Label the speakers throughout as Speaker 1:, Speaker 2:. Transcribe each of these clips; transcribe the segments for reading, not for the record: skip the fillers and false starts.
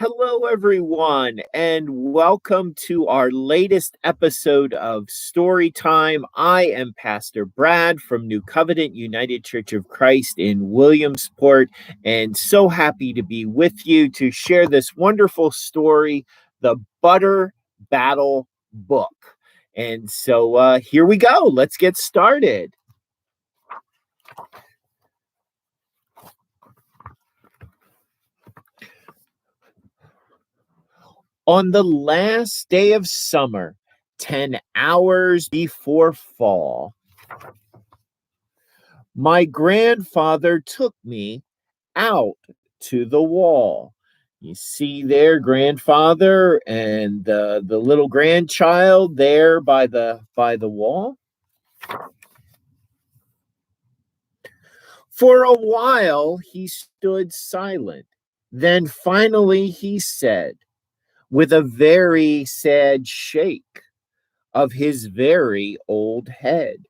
Speaker 1: Hello, everyone, and welcome to our latest episode of Storytime. I am Pastor Brad from New Covenant United Church of Christ in Williamsport, and so happy to be with you to share this wonderful story, The Butter Battle Book. And so here we go. Let's get started. On the last day of summer, 10 hours before fall, my grandfather took me out to the wall. You see there, grandfather and the little grandchild there by the wall. For a while he stood silent. Then finally he said, with a very sad shake of his very old head,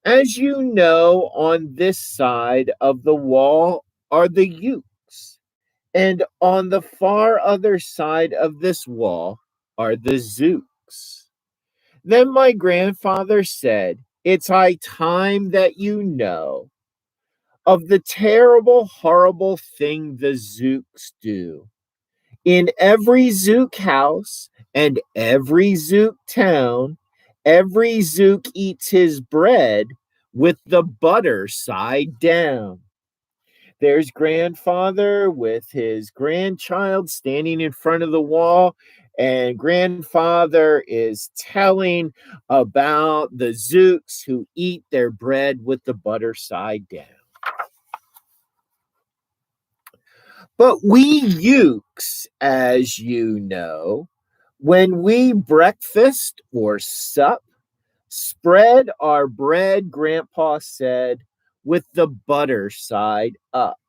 Speaker 1: "As you know, on this side of the wall are the Ukes, and on the far other side of this wall are the Zooks." Then my grandfather said, "It's high time that you know of the terrible, horrible thing the Zooks do. In every Zook house and every Zook town, every Zook eats his bread with the butter side down." There's grandfather with his grandchild standing in front of the wall, and grandfather is telling about the Zooks who eat their bread with the butter side down. But we Ukes, as you know, when we breakfast or sup, spread our bread, Grandpa said, with the butter side up.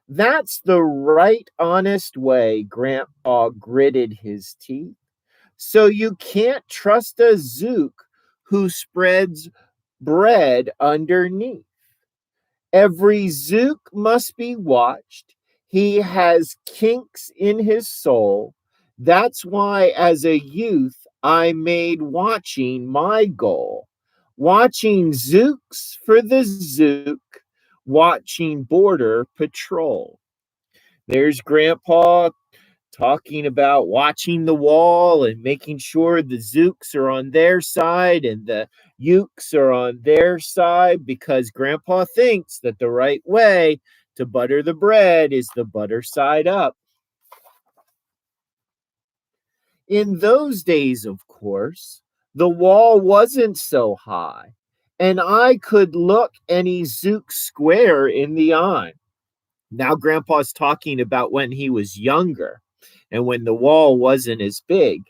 Speaker 1: That's the right, honest way, Grandpa gritted his teeth. So you can't trust a Zook who spreads bread underneath. Every Zook must be watched. He has kinks in his soul. That's why, as a youth, I made watching my goal. Watching Zooks for the Zook, watching Border Patrol. There's Grandpa talking about watching the wall and making sure the Zooks are on their side and the Ukes are on their side, because Grandpa thinks that the right way to butter the bread is the butter side up. In those days, of course, the wall wasn't so high, and I could look any Zook square in the eye. Now, Grandpa's talking about when he was younger and when the wall wasn't as big.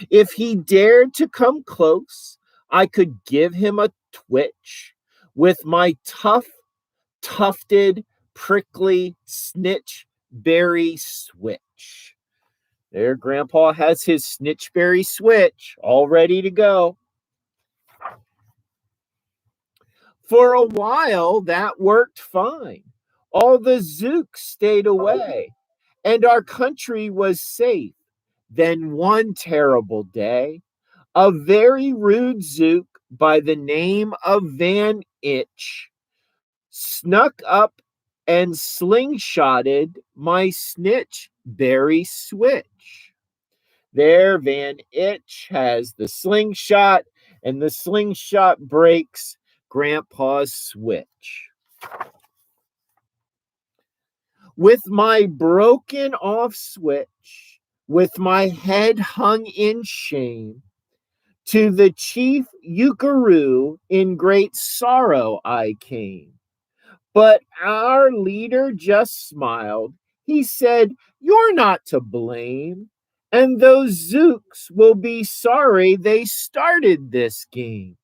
Speaker 1: If he dared to come close, I could give him a twitch with my tough, tufted, prickly snitchberry switch. There, Grandpa has his snitchberry switch all ready to go. For a while, that worked fine. All the Zooks stayed away, and our country was safe. Then one terrible day, a very rude Zook by the name of Van Itch snuck up and slingshotted my snitchberry switch. There, Van Itch has the slingshot, and the slingshot breaks Grandpa's switch. With my broken off switch, with my head hung in shame, to the chief Ukaroo in great sorrow I came. But our leader just smiled. He said, "You're not to blame, and those Zooks will be sorry they started this game.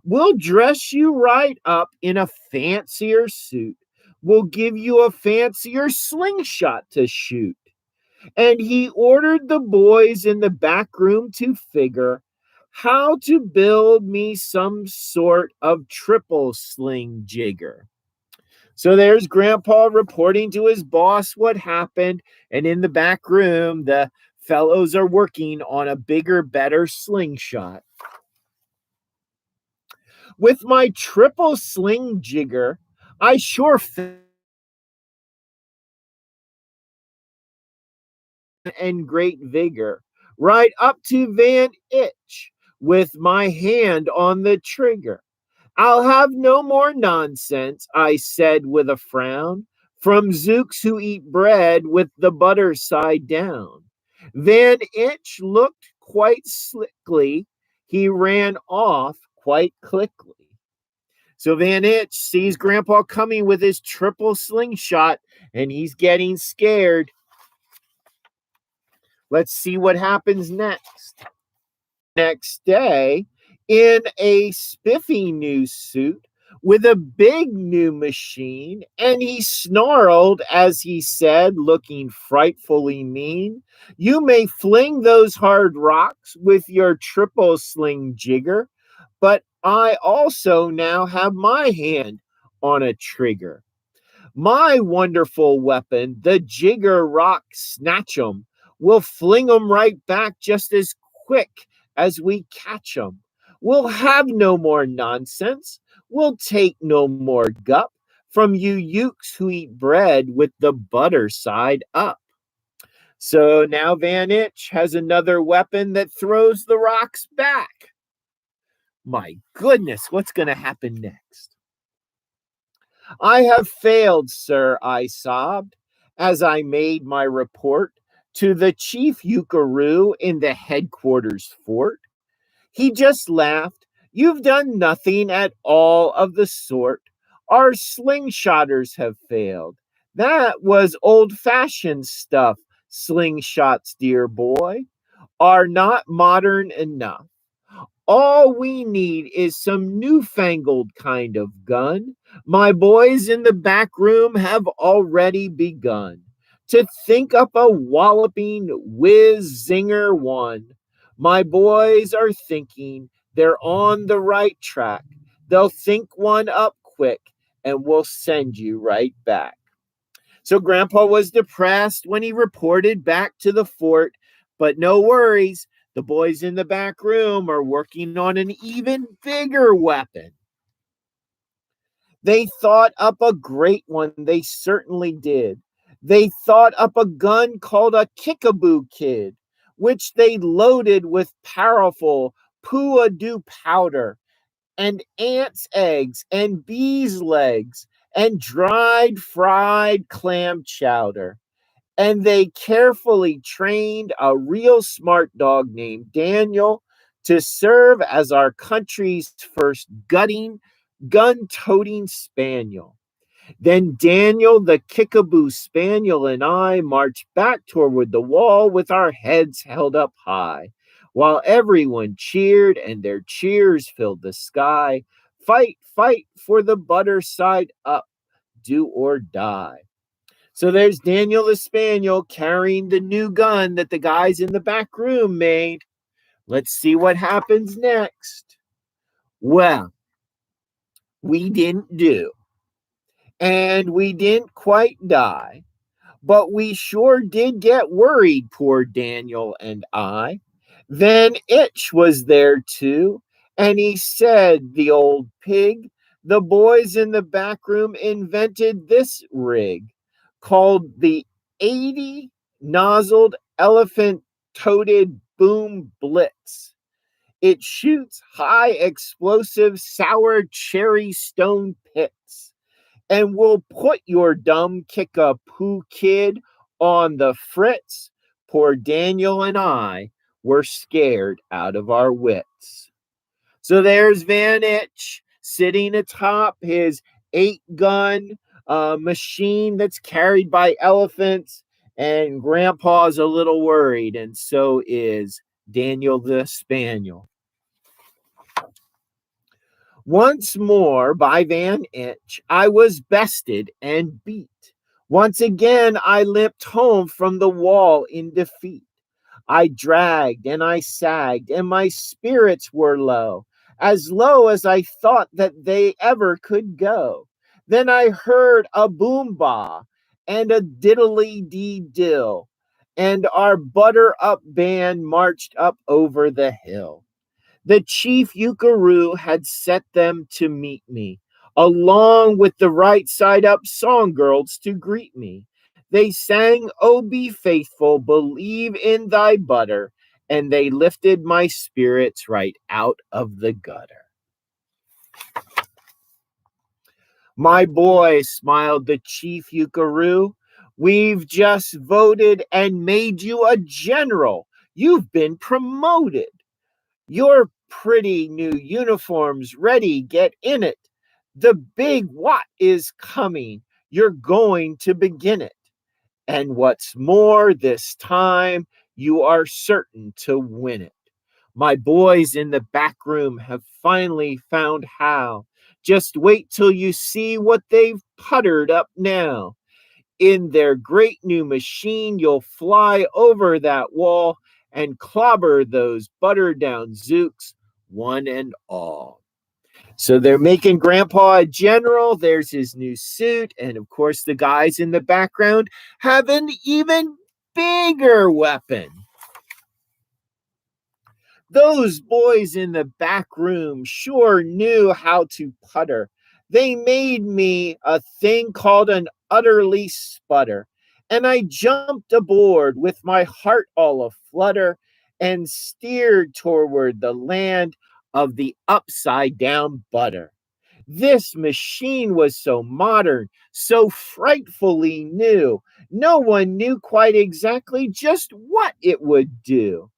Speaker 1: We'll dress you right up in a fancier suit. We'll give you a fancier slingshot to shoot." And he ordered the boys in the back room to figure how to build me some sort of triple sling jigger. So there's Grandpa reporting to his boss what happened. And in the back room, the fellows are working on a bigger, better slingshot. With my triple sling jigger, I sure and great vigor, right up to Van Itch, with my hand on the trigger. I'll have no more nonsense, I said with a frown, from Zooks who eat bread with the butter side down. Van Itch looked quite slickly. He ran off quite quickly. So Van Itch sees Grandpa coming with his triple slingshot, and he's getting scared. Let's see what happens next. Next day, in a spiffy new suit with a big new machine, and he snarled as he said, looking frightfully mean, "You may fling those hard rocks with your triple sling jigger, but I also now have my hand on a trigger. My wonderful weapon, the Jigger Rock Snatch'em, will fling 'em right back just as quick as we catch 'em. We'll have no more nonsense. We'll take no more gup from you Ukes who eat bread with the butter side up." So now Van Itch has another weapon that throws the rocks back. My goodness, what's going to happen next? "I have failed, sir," I sobbed, as I made my report to the chief Ukaroo in the headquarters fort. He just laughed. "You've done nothing at all of the sort. Our slingshotters have failed. That was old-fashioned stuff. Slingshots, dear boy, are not modern enough. All we need is some newfangled kind of gun. My boys in the back room have already begun to think up a walloping whiz zinger one. My boys are thinking they're on the right track. They'll think one up quick and we'll send you right back." So Grandpa was depressed when he reported back to the fort, but no worries. The boys in the back room are working on an even bigger weapon. They thought up a great one, they certainly did. They thought up a gun called a Kickaboo Kid, which they loaded with powerful Puadoo powder and ants' eggs and bees' legs and dried fried clam chowder. And they carefully trained a real smart dog named Daniel to serve as our country's first gun-toting spaniel. Then Daniel, the Kickaboo Spaniel, and I marched back toward the wall with our heads held up high, while everyone cheered and their cheers filled the sky. Fight, fight for the butter side up, do or die. So there's Daniel the Spaniel carrying the new gun that the guys in the back room made. Let's see what happens next. Well, we didn't do, and we didn't quite die, but we sure did get worried, poor Daniel and I. Then Itch was there too, and he said, the old pig, the boys in the back room invented this rig called the 80 nozzled elephant toted boom blitz. It shoots high explosive sour cherry stone pits and will put your dumb kickapoo kid on the fritz. Poor Daniel and I were scared out of our wits. So there's Van Itch sitting atop his 8-gun machine that's carried by elephants, and Grandpa's a little worried, and so is Daniel the Spaniel. Once more by Van Itch, I was bested and beat. Once again, I limped home from the wall in defeat. I dragged and I sagged, and my spirits were low as I thought that they ever could go. Then I heard a boom bah and a diddly dee dill, and our butter up band marched up over the hill. The chief Yukaroo had set them to meet me, along with the right side up song girls to greet me. They sang, "Oh, be faithful, believe in thy butter," and they lifted my spirits right out of the gutter. "My boy," smiled the chief Yukaroo, "we've just voted and made you a general. You've been promoted. Your pretty new uniform's ready. Get in it. The big what is coming. You're going to begin it. And what's more, this time you are certain to win it. My boys in the back room have finally found how. Just wait till you see what they've puttered up now. In their great new machine, you'll fly over that wall and clobber those butter down zooks, one and all." So they're making Grandpa a general. There's his new suit. And of course, the guys in the background have an even bigger weapon. Those boys in the back room sure knew how to putter. They made me a thing called an utterly sputter. And I jumped aboard with my heart all aflutter and steered toward the land of the upside down butter. This machine was so modern, so frightfully new. No one knew quite exactly just what it would do,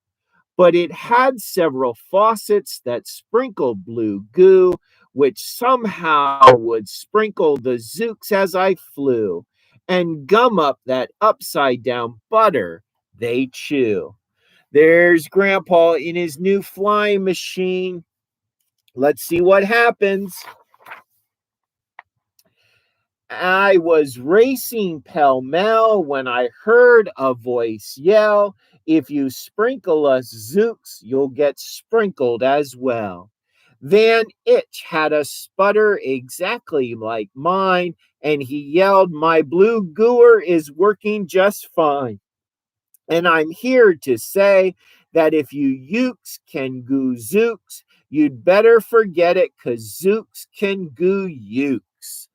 Speaker 1: but it had several faucets that sprinkled blue goo, which somehow would sprinkle the zooks as I flew, and gum up that upside down butter they chew. There's Grandpa in his new flying machine. Let's see what happens. I was racing pell-mell when I heard a voice yell, "If you sprinkle us zooks, you'll get sprinkled as well." Van Itch had a sputter exactly like mine, and he yelled, "My blue gooer is working just fine." And I'm here to say that if you ukes can goo zooks, you'd better forget it, 'cause zooks can goo ukes.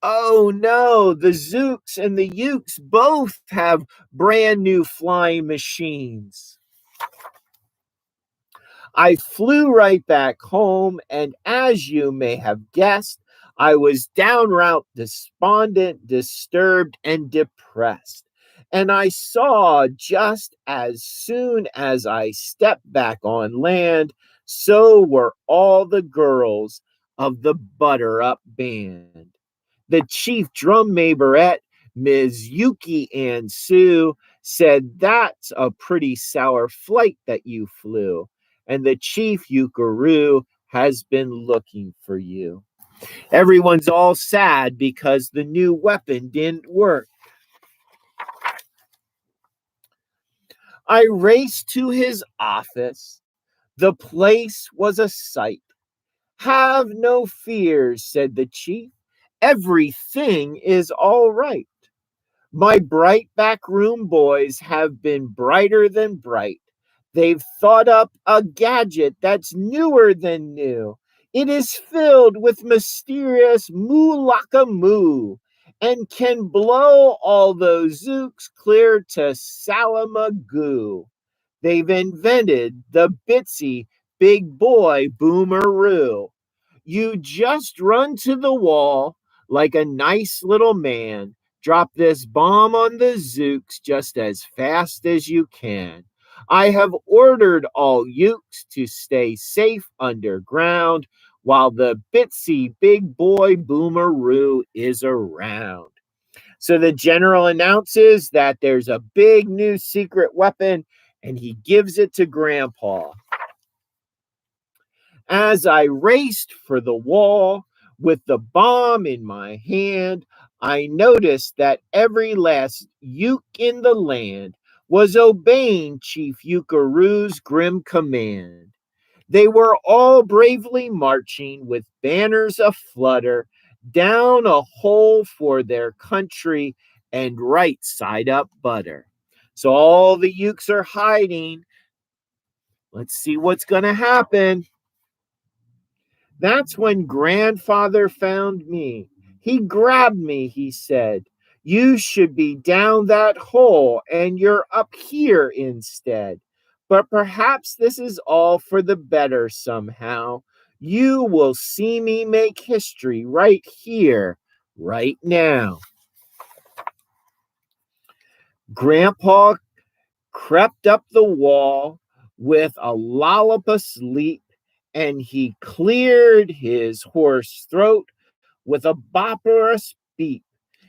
Speaker 1: Oh no, the Zooks and the Ukes both have brand new flying machines. I flew right back home, and as you may have guessed, I was downright despondent, disturbed, and depressed. And I saw just as soon as I stepped back on land, so were all the girls of the Butter Up Band. The chief drum majorette, Ms. Yuki Ann Sue, said, "That's a pretty sour flight that you flew, and the chief Yukaroo has been looking for you." Everyone's all sad because the new weapon didn't work. I raced to his office. The place was a sight. "Have no fears," said the chief. "Everything is all right. My bright back room boys have been brighter than bright. They've thought up a gadget that's newer than new. It is filled with mysterious moo-laka moo and can blow all those zooks clear to Salamagoo. They've invented the Bitsy Big Boy Boomeroo. You just run to the wall like a nice little man. Drop this bomb on the Zooks just as fast as you can. I have ordered all Ukes to stay safe underground while the Bitsy Big Boy Boomeroo is around." So the general announces that there's a big new secret weapon, and he gives it to Grandpa. As I raced for the wall with the bomb in my hand, I noticed that every last Uke in the land was obeying Chief Yukaroo's grim command. They were all bravely marching with banners aflutter down a hole for their country, and right side up butter. So all the Ukes are hiding. Let's see what's going to happen. That's when grandfather found me. He grabbed me, he said. You should be down that hole and you're up here instead. But perhaps this is all for the better somehow. You will see me make history right here, right now. Grandpa crept up the wall with a lollipus leap, and he cleared his hoarse throat with a boporous beat.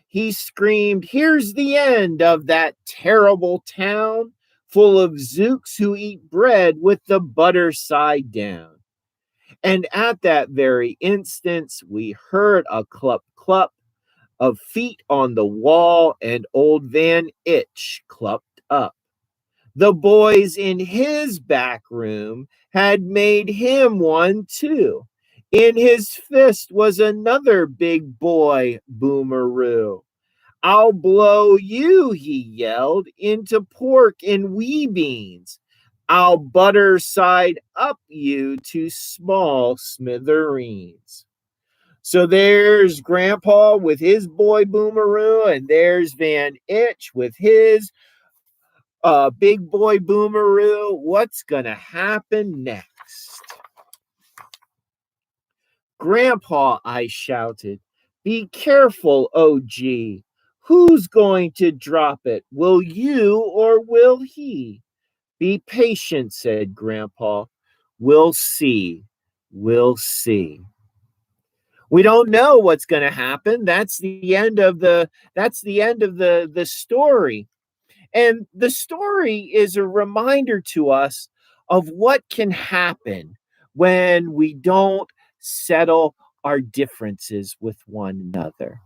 Speaker 1: He screamed, "Here's the end of that terrible town, full of Zooks who eat bread with the butter side down." And at that very instant, we heard a clup clup of feet on the wall, and old Van Itch clumped up. The boys in his back room had made him one too. In his fist was another big boy boomeroo. "I'll blow you," he yelled, "into pork and wee beans. I'll butter side up you to small smithereens." So there's Grandpa with his boy boomeroo, and there's Van Itch with his big boy boomeroo. What's gonna happen next? "Grandpa," I shouted, "be careful, oh gee. Who's going to drop it? Will you or will he?" "Be patient," said Grandpa. "We'll see. We'll see." We don't know what's going to happen. That's the end of the story. And the story is a reminder to us of what can happen when we don't settle our differences with one another.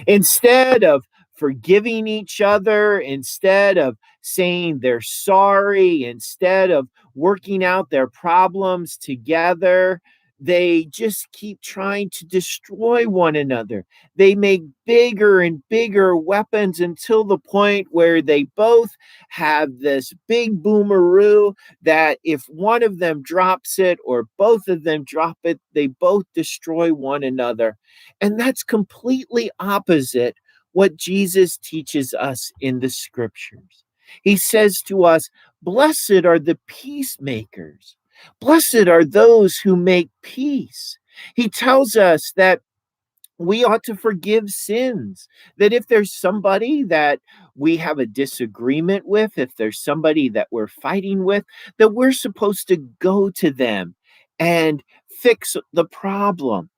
Speaker 1: Instead of forgiving each other, instead of saying they're sorry, instead of working out their problems together, they just keep trying to destroy one another. They make bigger and bigger weapons until the point where they both have this big boomeroo that if one of them drops it or both of them drop it, they both destroy one another. And that's completely opposite what Jesus teaches us in the scriptures. He says to us, "Blessed are the peacemakers. Blessed are those who make peace." He tells us that we ought to forgive sins. That if there's somebody that we have a disagreement with, if there's somebody that we're fighting with, that we're supposed to go to them and fix the problem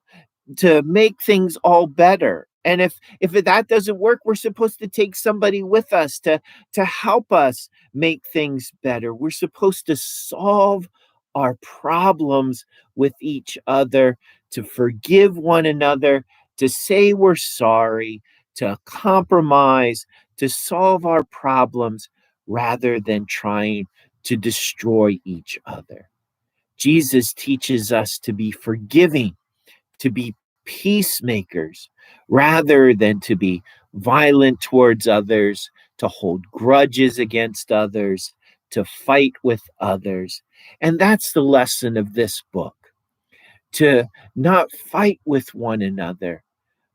Speaker 1: to make things all better. And if that doesn't work, we're supposed to take somebody with us to help us make things better. We're supposed to solve our problems with each other, to forgive one another, to say we're sorry, to compromise, to solve our problems rather than trying to destroy each other. Jesus teaches us to be forgiving, to be peacemakers rather than to be violent towards others, to hold grudges against others, to fight with others. And that's the lesson of this book, to not fight with one another,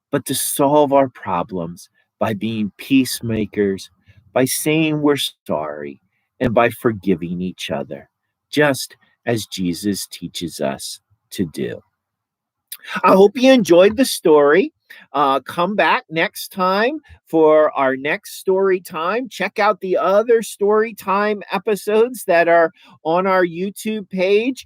Speaker 1: but to solve our problems by being peacemakers, by saying we're sorry, and by forgiving each other, just as Jesus teaches us to do. I hope you enjoyed the story. Come back next time for our next story time. Check out the other story time episodes that are on our YouTube page.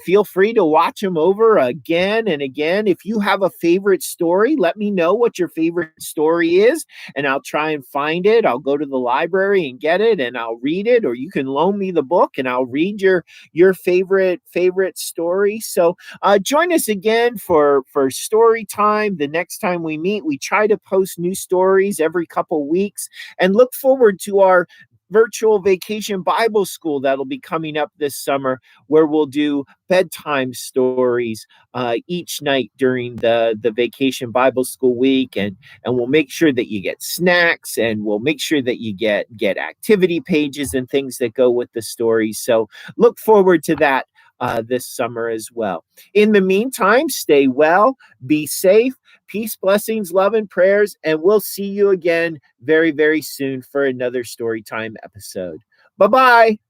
Speaker 1: Feel free to watch them over again and again. If you have a favorite story, let me know what your favorite story is, and I'll try and find it. I'll go to the library and get it, and I'll read it, or you can loan me the book, and I'll read your favorite story. So join us again for story time. The next time we meet, we try to post new stories every couple weeks, and look forward to our virtual vacation Bible school that'll be coming up this summer, where we'll do bedtime stories each night during the vacation Bible school week, and we'll make sure that you get snacks, and we'll make sure that you get activity pages and things that go with the stories. So look forward to that this summer as well. In the meantime, stay well, be safe, peace, blessings, love, and prayers, and we'll see you again very, very soon for another Storytime episode. Bye bye.